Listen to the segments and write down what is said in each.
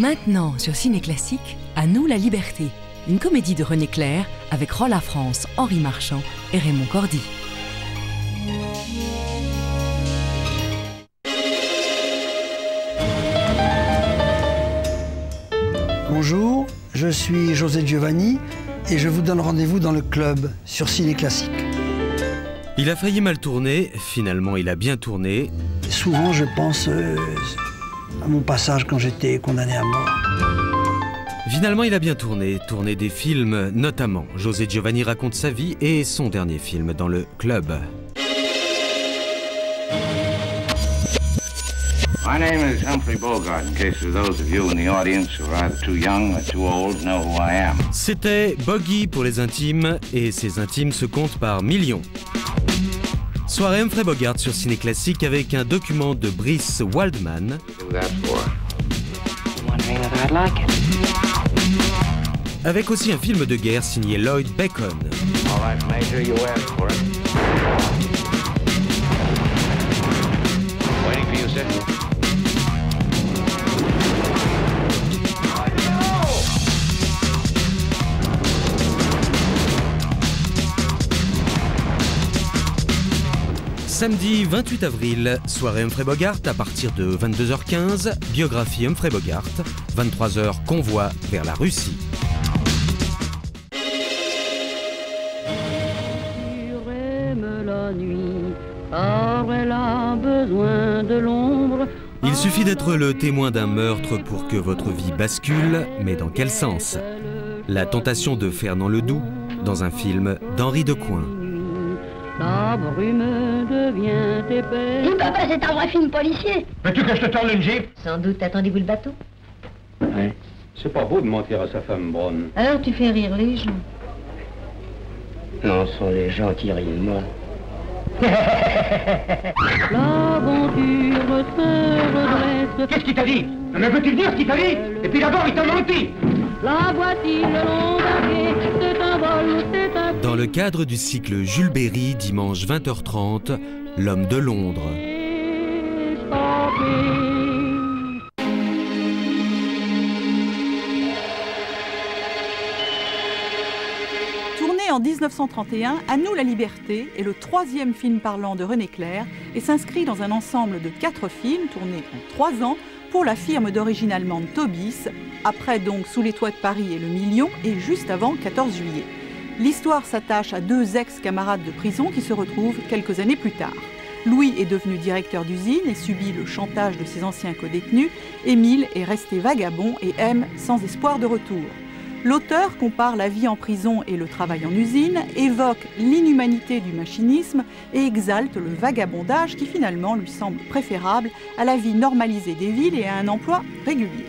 Maintenant, sur Ciné Classique, À nous la liberté, une comédie de René Clair avec Rolla France, Henri Marchand et Raymond Cordy. Bonjour, je suis José Giovanni et je vous donne rendez-vous dans le club sur Ciné Classique. Il a failli mal tourner, finalement il a bien tourné. Souvent je pense à mon passage quand j'étais condamné à mort. Finalement il a bien tourné des films notamment. José Giovanni raconte sa vie et son dernier film dans le club. My name is Humphrey Bogart, in case of those of you in the audience who are either too young or too old to know who I am. C'était Boggy pour les intimes, et ces intimes se comptent par millions. Soirée Humphrey Bogart sur Ciné Classique avec un document de Brice Waldman. Avec aussi un film de guerre signé Lloyd Bacon. All right, Major, you asked for it. Waiting for you, sir. Samedi 28 avril, soirée Humphrey Bogart à partir de 22h15, biographie Humphrey Bogart, 23h convoi vers la Russie. Il suffit d'être le témoin d'un meurtre pour que votre vie bascule, mais dans quel sens? La tentation de Fernand Ledoux dans un film d'Henri Decoing. La brume devient épaisse. Dis papa, c'est un vrai film policier. Veux-tu que je te tourne une gifle? Sans doute, attendez-vous le bateau? Oui. C'est pas beau de mentir à sa femme, Braun. Alors tu fais rire les gens. Non, ce sont les gens qui rient de moi. L'aventure se redresse. Qu'est-ce qu'il t'a dit? Mais veux-tu dire ce qu'il t'a dit? Et puis d'abord, il t'a menti. La voici le long d'un quai, c'est un vol, c'est un... Dans le cadre du cycle Jules Berry, dimanche 20h30, L'homme de Londres. Tourné en 1931, À nous la liberté est le troisième film parlant de René Clair et s'inscrit dans un ensemble de 4 films tournés en 3 ans pour la firme d'origine allemande Tobis, après donc Sous les toits de Paris et Le Million, et juste avant 14 juillet. L'histoire s'attache à 2 ex-camarades de prison qui se retrouvent quelques années plus tard. Louis est devenu directeur d'usine et subit le chantage de ses anciens codétenus. Émile est resté vagabond et aime sans espoir de retour. L'auteur compare la vie en prison et le travail en usine, évoque l'inhumanité du machinisme et exalte le vagabondage qui finalement lui semble préférable à la vie normalisée des villes et à un emploi régulier.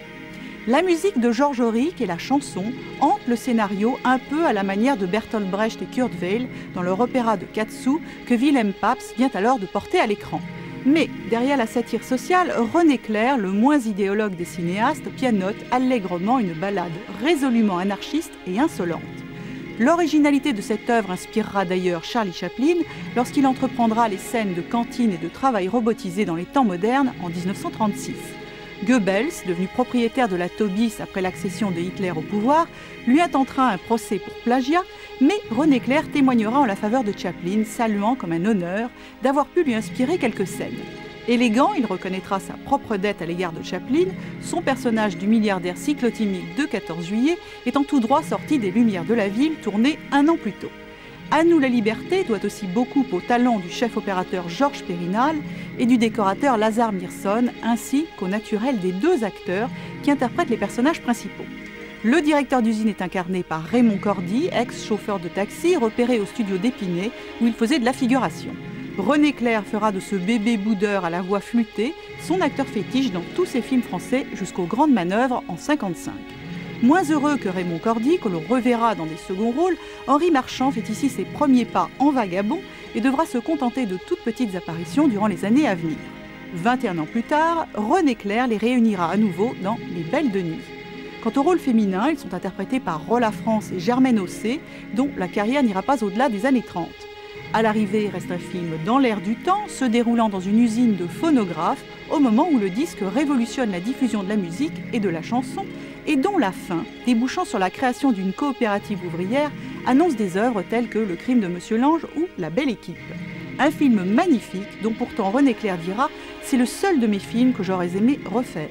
La musique de Georges Auric et la chanson hantent le scénario un peu à la manière de Bertolt Brecht et Kurt Weill dans leur opéra de Katsu que Wilhelm Pabst vient alors de porter à l'écran. Mais derrière la satire sociale, René Clair, le moins idéologue des cinéastes, pianote allègrement une ballade résolument anarchiste et insolente. L'originalité de cette œuvre inspirera d'ailleurs Charlie Chaplin lorsqu'il entreprendra les scènes de cantine et de travail robotisé dans les temps modernes en 1936. Goebbels, devenu propriétaire de la Tobis après l'accession de Hitler au pouvoir, lui intentera un procès pour plagiat, mais René Clair témoignera en la faveur de Chaplin, saluant comme un honneur d'avoir pu lui inspirer quelques scènes. Élégant, il reconnaîtra sa propre dette à l'égard de Chaplin, son personnage du milliardaire cyclotimique de 14 juillet étant tout droit sorti des Lumières de la ville, tourné 1 an plus tôt. À nous la liberté doit aussi beaucoup au talent du chef opérateur Georges Périnal et du décorateur Lazare Myrson, ainsi qu'au naturel des 2 acteurs qui interprètent les personnages principaux. Le directeur d'usine est incarné par Raymond Cordy, ex-chauffeur de taxi, repéré au studio d'Épinay où il faisait de la figuration. René Clair fera de ce bébé boudeur à la voix flûtée son acteur fétiche dans tous ses films français jusqu'aux Grandes Manœuvres en 1955. Moins heureux que Raymond Cordy, que l'on reverra dans des seconds rôles, Henri Marchand fait ici ses premiers pas en vagabond et devra se contenter de toutes petites apparitions durant les années à venir. 21 ans plus tard, René Clair les réunira à nouveau dans Les Belles de Nuit. Quant aux rôles féminins, ils sont interprétés par Rolla France et Germaine Ossé, dont la carrière n'ira pas au-delà des années 30. À l'arrivée reste un film dans l'air du temps, se déroulant dans une usine de phonographes au moment où le disque révolutionne la diffusion de la musique et de la chanson et dont la fin, débouchant sur la création d'une coopérative ouvrière, annonce des œuvres telles que Le crime de Monsieur Lange ou La belle équipe. Un film magnifique dont pourtant René Clair dira « C'est le seul de mes films que j'aurais aimé refaire ».